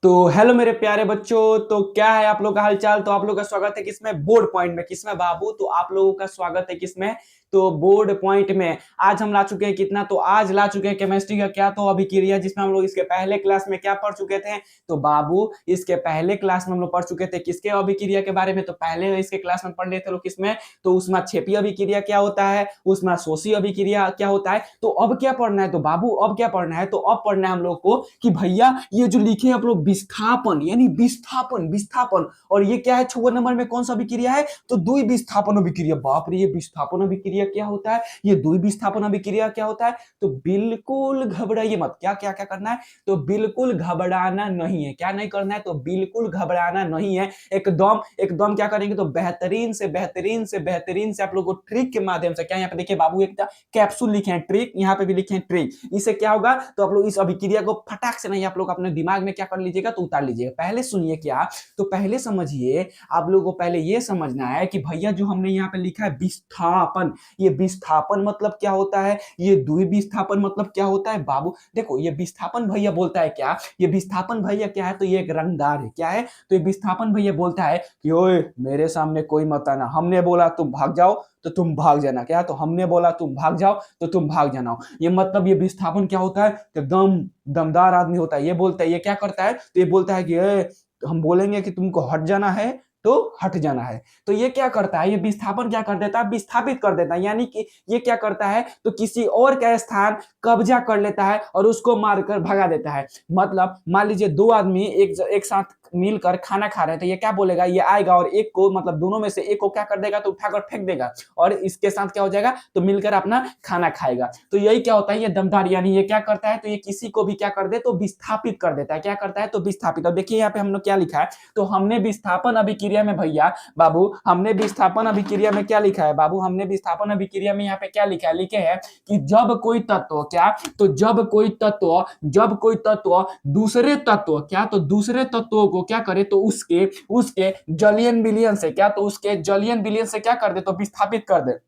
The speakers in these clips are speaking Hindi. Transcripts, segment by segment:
तो हेलो मेरे प्यारे बच्चों। तो क्या है आप लोग का हालचाल। तो आप लोग का स्वागत है किसमें, बोर्ड पॉइंट में। किसमें बाबू? तो आप लोगों का स्वागत है किसमें, तो बोर्ड पॉइंट में। आज हम ला चुके हैं कितना, तो आज ला चुके हैं केमिस्ट्री का क्या, तो अभिक्रिया, जिसमें हम लोग इसके पहले क्लास में क्या पढ़ चुके थे। तो बाबू इसके पहले क्लास में हम लोग पढ़ चुके थे किसके अभिक्रिया के बारे में। तो पहले इसके क्लास में पढ़ लिए थे लोग किसमें, तो उसमें क्षेपीय अभिक्रिया क्या होता है, उसमें शोषी अभिक्रिया क्या होता है। तो अब क्या पढ़ना है, तो बाबू अब क्या पढ़ना है, तो अब पढ़ना है हम लोग को कि भैया ये जो लिखे हैं आप लोग विस्थापन, यानी विस्थापन विस्थापन। और ये क्या है, 6 नंबर में कौन सा अभिक्रिया है, तो द्वि विस्थापन अभिक्रिया। बाप रे, ये विस्थापन अभिक्रिया क्या होता है, ये द्वि विस्थापन अभिक्रिया क्या होता है। तो बिल्कुल घबराइए मत। क्या क्या क्या करना है, तो बिल्कुल घबराना नहीं है। क्या नहीं करना है, तो बिल्कुल घबराना नहीं है। एकदम एकदम क्या करेंगे, तो बेहतरीन से बेहतरीन से बेहतरीन से आप लोग को ट्रिक के माध्यम से, क्या यहाँ पे देखिए बाबू एक कैप्सूल लिखे हैं ट्रिक, यहाँ पे भी लिखे हैं ट्रिक। इससे क्या होगा, तो आप लोग इस अभिक्रिया को फटाक से नहीं, आप लोग अपने दिमाग में क्या कर लीजिएगा, तो उतार लीजिएगा। पहले सुनिए क्या, तो पहले समझिए, आप लोगों को पहले ये समझना है कि भैया जो हमने यहाँ पे लिखा है विस्थापन, ये विस्थापन मतलब क्या होता है, ये द्विविस्थापन मतलब क्या होता है। बाबू देखो, ये विस्थापन भैया बोलता है क्या, ये विस्थापन भैया क्या है, तो ये एक रंगदार है। क्या है, तो ये विस्थापन भैया बोलता है कि ओए मेरे सामने कोई मत आना, हमने बोला तुम भाग जाओ तो तुम भाग जाना। क्या, तो हमने बोला तुम भाग जाओ तो तुम भाग जाना। ये मतलब ये विस्थापन क्या होता है, तो एकदम दमदार आदमी होता है। ये बोलता है, ये क्या करता है, तो ये बोलता है कि हम बोलेंगे कि तुमको हट जाना है तो हट जाना है। तो ये क्या करता है, ये विस्थापन क्या कर देता है, विस्थापित कर देता है। यानी कि ये क्या करता है, तो किसी और का स्थान कब्जा कर लेता है और उसको मारकर भगा देता है। मतलब मान लीजिए दो आदमी एक साथ मिलकर खाना खा रहे थे, ये क्या बोलेगा, ये आएगा और एक को, मतलब दोनों में से एक को क्या कर देगा, तो उठाकर फेंक देगा और इसके साथ क्या हो जाएगा, तो मिलकर अपना खाना खाएगा। तो यही क्या होता है, ये दमदार, यानी ये क्या करता है, तो ये किसी को भी क्या कर दे, तो विस्थापित कर देता है। क्या करता है, तो विस्थापित। अब देखिए यहाँ पे हम लोग क्या लिखा है, तो हमने विस्थापन अभिक्रिया में भैया बाबू, हमने विस्थापन अभिक्रिया में क्या लिखा है बाबू, हमने विस्थापन अभिक्रिया में यहाँ पे क्या लिखा है, लिखे हैं कि जब कोई तत्व, क्या, तो जब कोई तत्व दूसरे तत्व, क्या, तो दूसरे तत्वों को क्या करे, तो उसके उसके जलियन विलयन से, क्या, तो उसके जलियन विलयन से क्या कर दे, तो विस्थापित कर दे।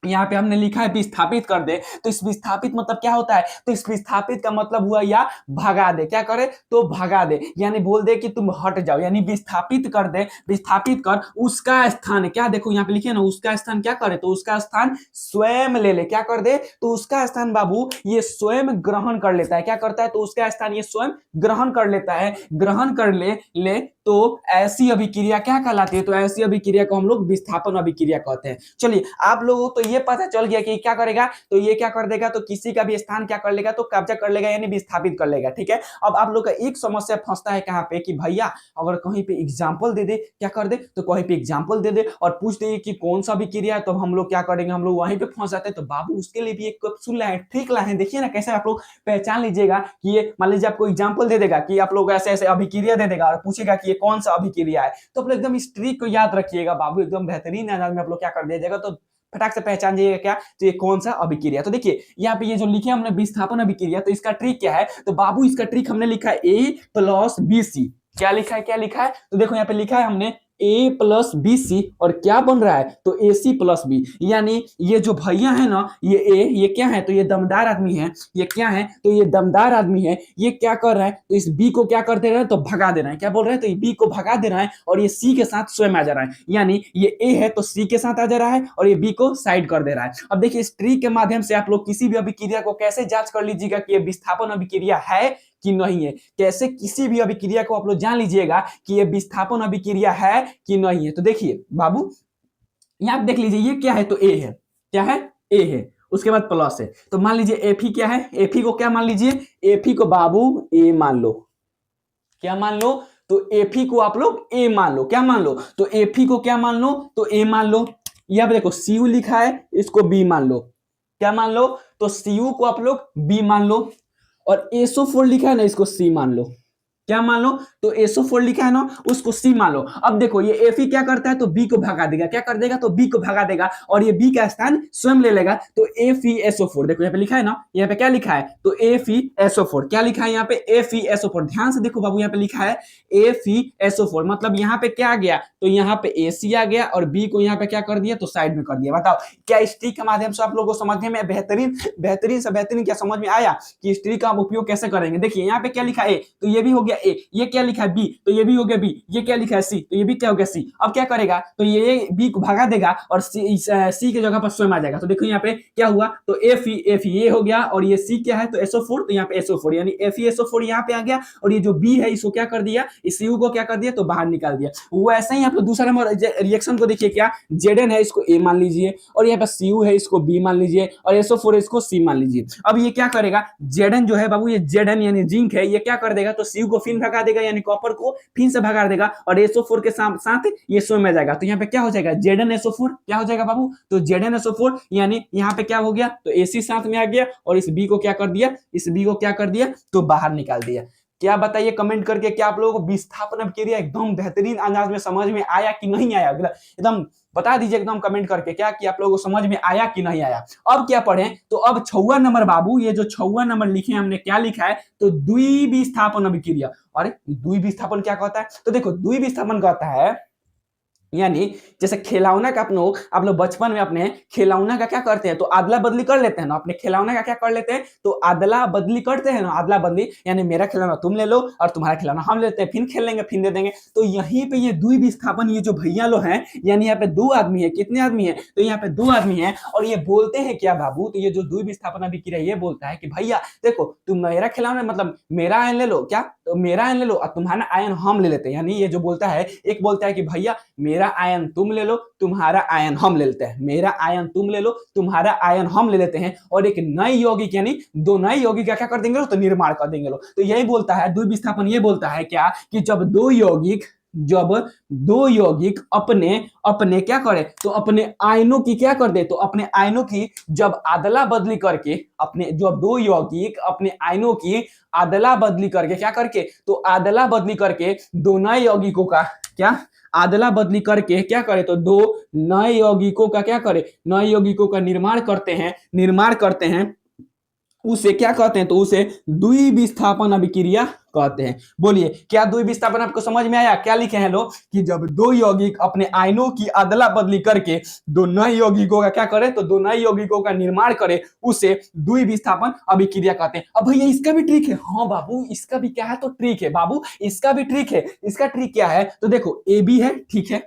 यहाँ पे हमने लिखा है विस्थापित कर दे। तो इस विस्थापित मतलब क्या होता है, तो इस विस्थापित का मतलब हुआ या भगा दे। क्या करे, तो भगा दे, यानी बोल दे कि तुम हट जाओ, यानी विस्थापित कर दे, विस्थापित कर उसका स्थान। क्या देखो यहाँ पे लिखे ना, उसका स्थान क्या करे, तो उसका स्थान स्वयं ले ले। क्या कर दे, तो उसका स्थान बाबू ये स्वयं ग्रहण कर लेता है। क्या करता है, तो उसका स्थान ये स्वयं ग्रहण कर लेता है, ग्रहण कर ले तो ऐसी अभिक्रिया क्या कहलाती है, तो ऐसी अभिक्रिया को हम लोग विस्थापन अभिक्रिया कहते हैं। चलिए आप लोगों को तो ये पता चल गया कि क्या करेगा, तो ये क्या कर देगा, तो किसी का भी स्थान क्या कर लेगा, तो कब्जा कर लेगा, यानी विस्थापित कर लेगा। ठीक है, अब आप लोग का एक समस्या फंसता है कहां पे, कि भैया अगर कहीं पे एग्जाम्पल दे दे, क्या कर दे, तो कहीं पे एग्जाम्पल दे दे और पूछ दे कि कौन सा अभिक्रिया है, तो हम लोग क्या करेंगे, हम लोग वहीं पे फंस जाते हैं। तो बाबू उसके लिए भी एक कैप्सूल लाए, ट्रिक लाए हैं। देखिए ना कैसे आप लोग पहचान लीजिएगा कि ये, मान लीजिए आपको एग्जाम्पल दे देगा कि आप लोग ऐसे ऐसे अभिक्रिया दे देगा और पूछेगा कि ये कौन सा अभिक्रिया है, तो आप लोग एकदम इस ट्रिक को याद रखिएगा बाबू, एकदम बेहतरीन अंदाज में आप लोग क्या कर दिया जाएगा, तो फटाक से पहचान जाइएगा क्या, तो ये कौन सा अभिक्रिया। तो देखिए यहाँ पे ये जो लिखे हमने विस्थापन अभिक्रिया, तो इसका ट्रिक क्या है, तो बाबू इसका ट्रिक हमने लिखा है A+BC। क्या लिखा है, क्या लिखा है, तो देखो यहाँ पे लिखा है हमने A+BC और क्या बन रहा है, तो AC+B। यानी ये जो भैया है ना, ये ए, ये क्या है, तो ये दमदार आदमी है, ये क्या है, तो ये दमदार आदमी है। ये क्या कर रहा है, तो इस बी को क्या कर दे रहा है, तो भगा दे रहा है। क्या बोल रहा है, तो ये बी को भगा दे रहा है और ये सी के साथ स्वयं आ जा रहा है। यानी ये ए है तो सी के साथ आ जा रहा है और ये बी को साइड कर दे रहा है। अब देखिए इस ट्रिक के माध्यम से आप लोग किसी भी अभिक्रिया को कैसे जांच कर लीजिएगा कि ये विस्थापन अभिक्रिया है कि नहीं है। कैसे किसी भी अभिक्रिया को आप लोग जान लीजिएगा कि ये विस्थापन अभिक्रिया है कि नहीं है। तो देखिए बाबू यहां देख लीजिए, ये क्या है, तो ए है। क्या है, ए है, उसके बाद प्लस है। तो मान लीजिए एफी क्या है, एफी को क्या मान लीजिए, एफी को बाबू ए मान लो। क्या मान लो, तो एफी को आप लोग ए मान लो। क्या मान लो, तो एफी को क्या मान लो, तो ए मान लो। यहाँ पे देखो सीयू लिखा है, इसको बी मान लो। क्या मान लो, तो सीयू को आप लोग बी मान लो और एसो4 लिखा है ना, इसको सी मान लो। क्या मान लो, तो एसो4 लिखा है ना, उसको सी मान लो। अब देखो ये एफी क्या करता है, तो बी को भगा देगा। क्या कर देगा, तो बी को भगा देगा और ये बी का स्थान स्वयं ले लेगा। तो एफीएसओ4 देखो यहाँ पे लिखा है ना, यहाँ पे क्या लिखा है, तो एफीएसओ4। क्या लिखा है यहाँ पे, एफीएसओ4। ध्यान से देखो बाबू, यहाँ पे लिखा है एफीएसओ4। मतलब यहाँ पे क्या आ गया, तो यहाँ पे एसी आ गया और बी को यहाँ पे क्या कर दिया, तो साइड में कर दिया। बताओ क्या इस ट्रिक के माध्यम से आप लोगों को समझने में बेहतरीन बेहतरीन से बेहतरीन क्या समझ में आया कि इस ट्रिक का हम उपयोग कैसे करेंगे। देखिए यहाँ पे क्या लिखा है, तो ये भी हो गया ए, ये क्या लिखा है बी, तो ये भी हो गया बी, ये क्या लिखा है सी, तो ये भी क्या हो गया सी। अब क्या करेगा, तो ये बी को भगा देगा और सी की जगह पर स्वयं आ जाएगा। तो देखो यहाँ पे क्या हुआ, तो एफ ये हो गया और ये सी क्या है, तो SO4, तो यहाँ पे SO4 यानी FeSO4 यहाँ पे आ गया और ये जो बी है इसको क्या कर दिया, इस यू को क्या कर दिया, तो बाहर निकाल दिया। वैसे ही आप लोग दूसरा नंबर रिएक्शन को देखिए, क्या Zn है इसको ए मान लीजिए और यहाँ पे Cu है इसको बी मान लीजिए और SO4 है इसको सी मान लीजिए। अब ये क्या करेगा, Zn जो है बाबू, ये Zn यानी जिंक है, ये क्या कर देगा, तो Cu को फिर भगा देगा यानी कॉपर को फिर से भगा देगा और SO4 के साथ ये स्वयं में जाएगा। तो यहाँ पे क्या हो जाएगा, ZnSO4 क्या हो जाएगा बाबू, तो ZnSO4 यानी यहाँ पे क्या हो गया, तो AC साथ में आ गया और इस बी को क्या कर दिया, इस बी को क्या कर दिया, तो बाहर निकाल दिया। क्या बताइए कमेंट करके, क्या आप लोगों को विस्थापन अभिक्रिया एकदम बेहतरीन अंदाज में समझ में आया कि नहीं आया, एकदम बता दीजिए एकदम कमेंट करके क्या कि आप लोगों को समझ में आया कि नहीं आया। अब क्या पढ़ें, तो अब 6वां नंबर बाबू, ये जो 6वां नंबर लिखे हमने, क्या लिखा है, तो द्विविस्थापन अभिक्रिया। अरे द्विविस्थापन क्या कहता है, तो देखो द्विविस्थापन कहता है यानी जैसे खिलौना का आप लोग बचपन में अपने खिलौना का क्या करते हैं, तो अदला बदली कर लेते हैं ना, अपने खिलौना का क्या कर लेते हैं, तो अदला बदली करते हैं ना, अदला बदली यानी मेरा खिलौना तुम ले लो और तुम्हारा खिलौना हम लेते हैं, फिर खेल लेंगे फिर दे देंगे। तो यहीं पे ये द्विविस्थापन, ये जो भैया लोग हैं यानी यहाँ पे 2 आदमी है, कितने आदमी है, तो यहाँ पे 2 आदमी है और ये बोलते हैं क्या बाबू, तो ये जो द्विविस्थापन अभिक्रिया ये बोलता है कि भैया देखो तुम मेरा खिलौना मतलब मेरा आयन ले लो, क्या, तो मेरा आयन ले लो और तुम्हारा आयन हम ले लेते हैं। यानी ये जो बोलता है, एक बोलता है कि भैया मेरा आयन तुम ले लो तुम्हारा आयन हम ले लेते हैं, मेरा आयन तुम ले लो तुम्हारा आयन हम ले लेते हैं, और एक नए यौगिक यानी 2 नए यौगिक क्या कर देंगे, तो निर्माण कर देंगे लोग। तो यही बोलता है द्विविस्थापन, ये बोलता है क्या कि जब दो यौगिक अपने अपने क्या करे, तो अपने आयनों की क्या कर दे, तो अपने आयनों की जब अदला बदली करके, अपने जब 2 यौगिक अपने आयनों की अदला बदली करके क्या करके, तो अदला बदली करके 2 नए यौगिकों का क्या अदला बदली करके क्या करे, तो 2 नए यौगिकों का क्या करे, नए यौगिकों का निर्माण करते हैं उसे क्या कहते हैं, तो उसे द्विविस्थापन अभिक्रिया कहते हैं। बोलिए क्या द्विविस्थापन आपको समझ में आया, क्या लिखे हैं लोग कि जब 2 यौगिक अपने आयनों की अदला बदली करके 2 नए यौगिकों का क्या करे, तो 2 नए यौगिकों का निर्माण करे उसे द्विविस्थापन अभिक्रिया कहते हैं। अब भैया इसका भी ट्रिक है, हाँ बाबू इसका भी क्या है, तो ट्रिक है बाबू, इसका भी ट्रिक है। इसका ट्रिक क्या है, तो देखो ए बी है, ठीक है,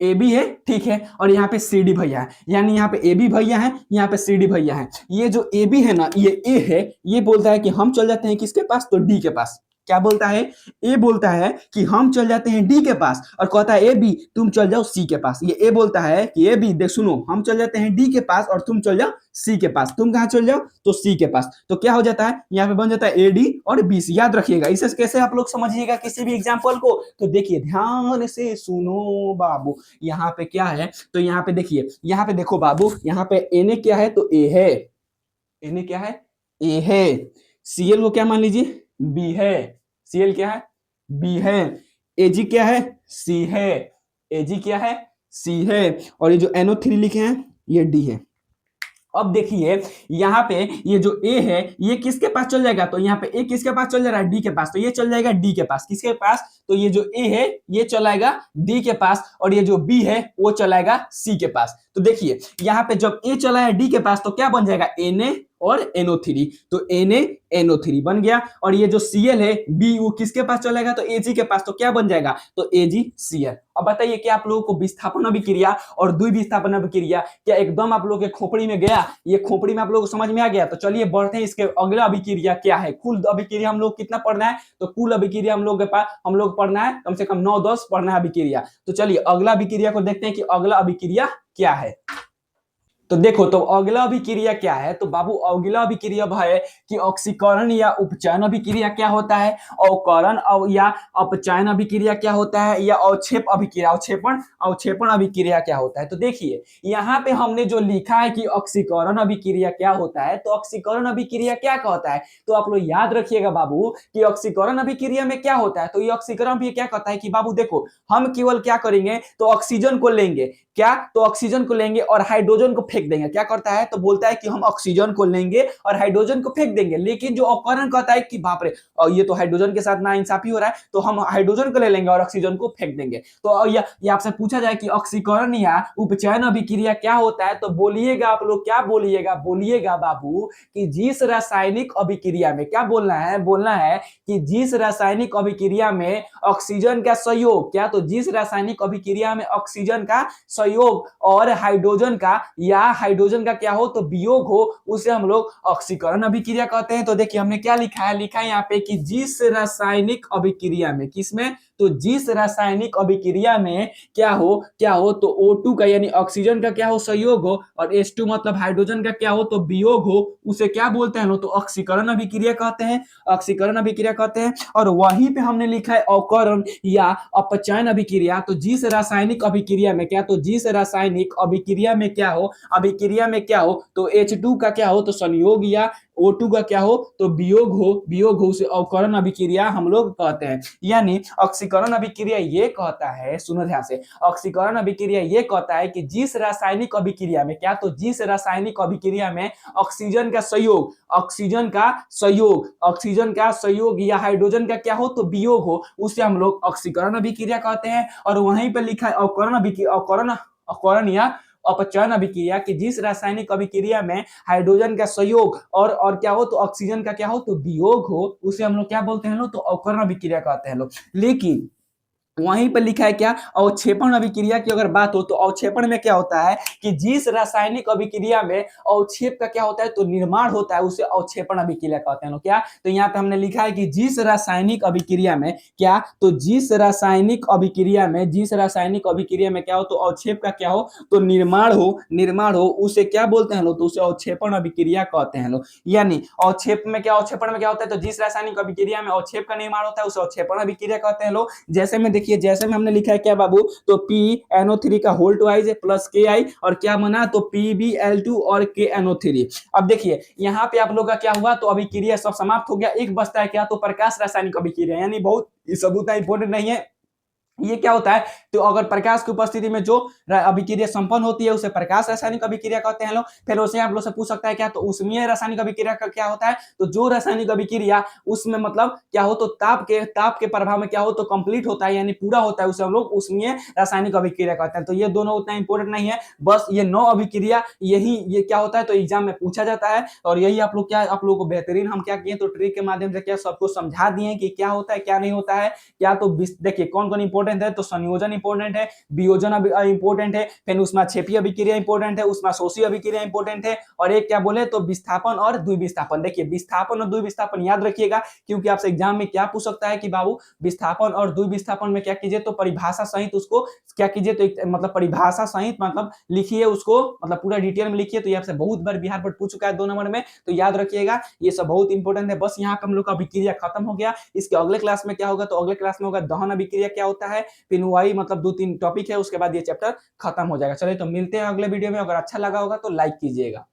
ए बी है, ठीक है, और यहाँ पे सी डी भैया है, यानी यहाँ पे ए बी भैया है, यहाँ पे सी डी भैया है। ये जो ए बी है ना, ये ए है, ये बोलता है कि हम चल जाते हैं किसके पास, तो डी के पास। क्या बोलता है, ए बोलता है कि हम चल जाते हैं डी के पास और कहता है ए बी तुम चल जाओ सी के पास। ये ए बोलता है कि ए बी देख सुनो, हम चल जाते हैं डी के पास और तुम चल जाओ सी के पास। तुम कहाँ चल जाओ, तो सी के पास। तो क्या हो जाता है, यहाँ पे बन जाता है ए डी और बी सी। याद रखिएगा, इसे कैसे आप लोग समझिएगा किसी भी एग्जाम्पल को, तो देखिए ध्यान से सुनो बाबू। यहाँ पे क्या है, तो यहाँ पे देखिए, यहाँ पे देखो बाबू, यहाँ पे एन क्या है, तो ए है, एन क्या है, ए है। सीएल को क्या मान लीजिए, बी है। सीएल क्या है, बी है। एजी क्या है, सी है। एजी क्या है, सी है। और ये जो NO3 लिखे हैं ये डी है। अब देखिए यहाँ पे ये जो ए है ये किसके पास चल जाएगा, तो यहाँ पे ए किसके पास चल जा रहा है, डी के पास। तो ये चल जाएगा डी के पास, किसके पास, तो ये जो ए है ये चलाएगा डी के पास और ये जो बी है वो चलाएगा सी के पास। तो देखिए यहाँ पे जब ए चलाया डी के पास तो क्या बन जाएगा, Na और NO3। तो NaNO3 बन गया और ये जो Cl है बी वो किसके पास चलेगा, तो Ag के पास। तो क्या बन जाएगा, तो AgCl। अब बताइए कि आप लोगों को विस्थापन अभिक्रिया और द्विविस्थापन अभिक्रिया क्या एकदम आप लोगों के खोपड़ी में गया, ये खोपड़ी में आप लोगों को समझ में आ गया। तो चलिए बढ़ते हैं, इसके अगला अभिक्रिया क्या है। कुल अभिक्रिया हम लोग कितना पढ़ना है, तो कुल अभिक्रिया हम लोग पढ़ना है कम से कम 9-10 पढ़ना है अभिक्रिया। तो चलिए अगला अभिक्रिया को देखते हैं कि अगला अभिक्रिया क्या है। तो देखो तो अगला अभिक्रिया क्या है, तो बाबू अगला अभिक्रिया है कि ऑक्सीकरण या उपचयन अभिक्रिया क्या होता है, अवकरण या अपचयन अभिक्रिया क्या होता है, या अवक्षेप अभिक्रिया अवक्षेपण अभिक्रिया क्या होता है। तो देखिए यहाँ पे हमने जो लिखा है कि ऑक्सीकरण अभिक्रिया क्या होता है, तो ऑक्सीकरण अभिक्रिया क्या कहता है, तो आप लोग याद रखिएगा बाबू कि ऑक्सीकरण अभिक्रिया में क्या होता है। तो ये ऑक्सीकरण भी क्या कहता है कि बाबू देखो हम केवल क्या करेंगे, तो ऑक्सीजन को लेंगे, क्या, तो ऑक्सीजन को लेंगे और हाइड्रोजन को फेंक फेंक देंगे। क्या करता है तो बोलता है कि हम ऑक्सीजन को लेंगे और हाइड्रोजन को फेंक देंगे, लेकिन जो अवकरण कहता है कि बाप रे ये तो हाइड्रोजन के साथ नाइंसाफी हो रहा है, तो हम हाइड्रोजन को ले लेंगे और ऑक्सीजन को फेंक देंगे। तो ये आपसे पूछा जाए कि ऑक्सीकरण या उपचयन अभिक्रिया क्या होता है, तो बोलिएगा आप लोग, क्या बोलिएगा, बोलिएगा बाबू कि जिस रासायनिक अभिक्रिया में, क्या बोलना है, बोलना है कि जिस रासायनिक अभिक्रिया में ऑक्सीजन का संयोग, क्या तो जिस रासायनिक अभिक्रिया में ऑक्सीजन का संयोग और हाइड्रोजन का या हाइड्रोजन का क्या हो तो वियोग हो, उसे हम लोग ऑक्सीकरण अभिक्रिया कहते हैं। तो देखिए हमने क्या लिखा है, लिखा है यहाँ पे कि जिस रासायनिक अभिक्रिया में, किसमें, तो जिस रासायनिक अभिक्रिया में क्या हो तो O2 का यानी ऑक्सीजन का क्या हो संयोग हो और H2 मतलब हाइड्रोजन का क्या हो तो वियोग हो, उसे क्या बोलते हैं तो ऑक्सीकरण अभिक्रिया कहते हैं, ऑक्सीकरण अभिक्रिया कहते हैं। और वहीं पे हमने लिखा है अवकरण या अपचयन अभिक्रिया। तो जिस रासायनिक अभिक्रिया में क्या, तो जिस रासायनिक अभिक्रिया में क्या हो, अभिक्रिया में क्या हो तो H2 का क्या हो तो संयोग या O2 का क्या हो तो वियोग हो, उसे अवकरण अभिक्रिया हम लोग कहते हैं। यानी ऑक्सीकरण अभिक्रिया ये कहता है, सुनो ध्यान से, ऑक्सीकरण अभिक्रिया ये कहता है कि जिस रासायनिक अभिक्रिया में क्या, तो जिस रासायनिक अभिक्रिया में ऑक्सीजन का संयोग, ऑक्सीजन का संयोग या हाइड्रोजन का क्या हो तो वियोग हो, उसे हम लोग ऑक्सीकरण अभिक्रिया कहते हैं। और वहीं पर लिखा है अवकरण या अपचयन अभिक्रिया कि जिस रासायनिक अभिक्रिया में हाइड्रोजन का संयोग और क्या हो तो ऑक्सीजन का क्या हो तो वियोग हो, उसे हम लोग क्या बोलते हैं तो अवकरण अभिक्रिया कहते हैं लोग। लेकिन वहीं पर लिखा है क्या, अवक्षेपण अभिक्रिया की अगर बात हो तो अवक्षेपण में क्या होता है कि जिस रासायनिक अभिक्रिया में अवक्षेप का क्या होता है तो निर्माण होता है, उसे अवक्षेपण अभिक्रिया कहते हैं। क्या तो यहाँ पे हमने लिखा है कि जिस रासायनिक अभिक्रिया में क्या, तो जिस रासायनिक अभिक्रिया में क्या हो तो अवक्षेप का क्या हो तो निर्माण हो, उसे क्या बोलते हैं लोग तो उसे अवक्षेपण अभिक्रिया कहते हैं लोग। यानी अवक्षेप में क्या, अवक्षेपण में क्या होता है तो जिस रासायनिक अभिक्रिया में अवक्षेप का निर्माण होता है उसे अवक्षेपण अभिक्रिया कहते हैं लोग। जैसे में देखिए, जैसे में हमने लिखा है क्या बाबू तो PnO3 का होल ट्वाइस प्लस Ki और क्या बना तो PbL2 और KNO3। अब देखिए यहाँ पे आप लोग का क्या हुआ तो अभिक्रिया सब समाप्त हो गया, एक बचता है क्या तो प्रकाश रासायनिक अभिक्रिया, यानी बहुत सबूत इंपॉर्टेंट नहीं है। ये क्या होता है तो अगर प्रकाश की उपस्थिति में जो अभिक्रिया संपन्न होती है उसे प्रकाश रासायनिक अभिक्रिया कहते हैं लोग। फिर उसे आप लोग से पूछ सकता है क्या तो ऊष्मीय रासायनिक अभिक्रिया का क्या होता है तो जो रासायनिक अभिक्रिया उसमें मतलब क्या हो तो ताप के प्रभाव में क्या हो तो कंप्लीट होता है यानी पूरा होता है, उसे हम लोग ऊष्मीय रासायनिक अभिक्रिया कहते हैं। तो ये दोनों उतना इंपॉर्टेंट नहीं है, बस ये 9 अभिक्रिया ये क्या होता है तो एग्जाम में पूछा जाता है। और यही आप लोग को बेहतरीन हम क्या किए तो ट्रिक के माध्यम से क्या सबको समझा दिए कि क्या होता है क्या नहीं होता है। क्या तो देखिए कौन कौन इंपॉर्टेंट है तो संयोजन इंपॉर्टेंट है, वियोजन इंपॉर्टेंट है, फिर उसमें क्षेपीय अभिक्रिया इंपॉर्टेंट है, उसमें शोषी अभिक्रिया इंपॉर्टेंट है, और एक क्या बोले तो विस्थापन और द्विविस्थापन। देखिए विस्थापन और द्विविस्थापन याद रखिएगा क्योंकि आपसे एग्जाम में क्या पूछ सकता है कि बाबू विस्थापन और द्विविस्थापन में क्या कीजिए तो परिभाषा सहित उसको क्या कीजिए तो मतलब परिभाषा सहित मतलब लिखिए उसको, मतलब पूरा डिटेल में लिखिए। तो ये आपसे बहुत बार बिहार बोर्ड पूछ चुका है 2 नंबर में, तो याद रखिएगा ये सब बहुत इंपॉर्टेंट है। बस यहाँ पे हम लोग का अभिक्रिया खत्म हो गया। इसके अगले क्लास में क्या होगा तो अगले क्लास में होगा दहन अभिक्रिया क्या होता है, फिर वही मतलब 2-3 टॉपिक है, उसके बाद ये चैप्टर खत्म हो जाएगा। चलिए तो मिलते हैं अगले वीडियो में। अगर अच्छा लगा होगा तो लाइक कीजिएगा।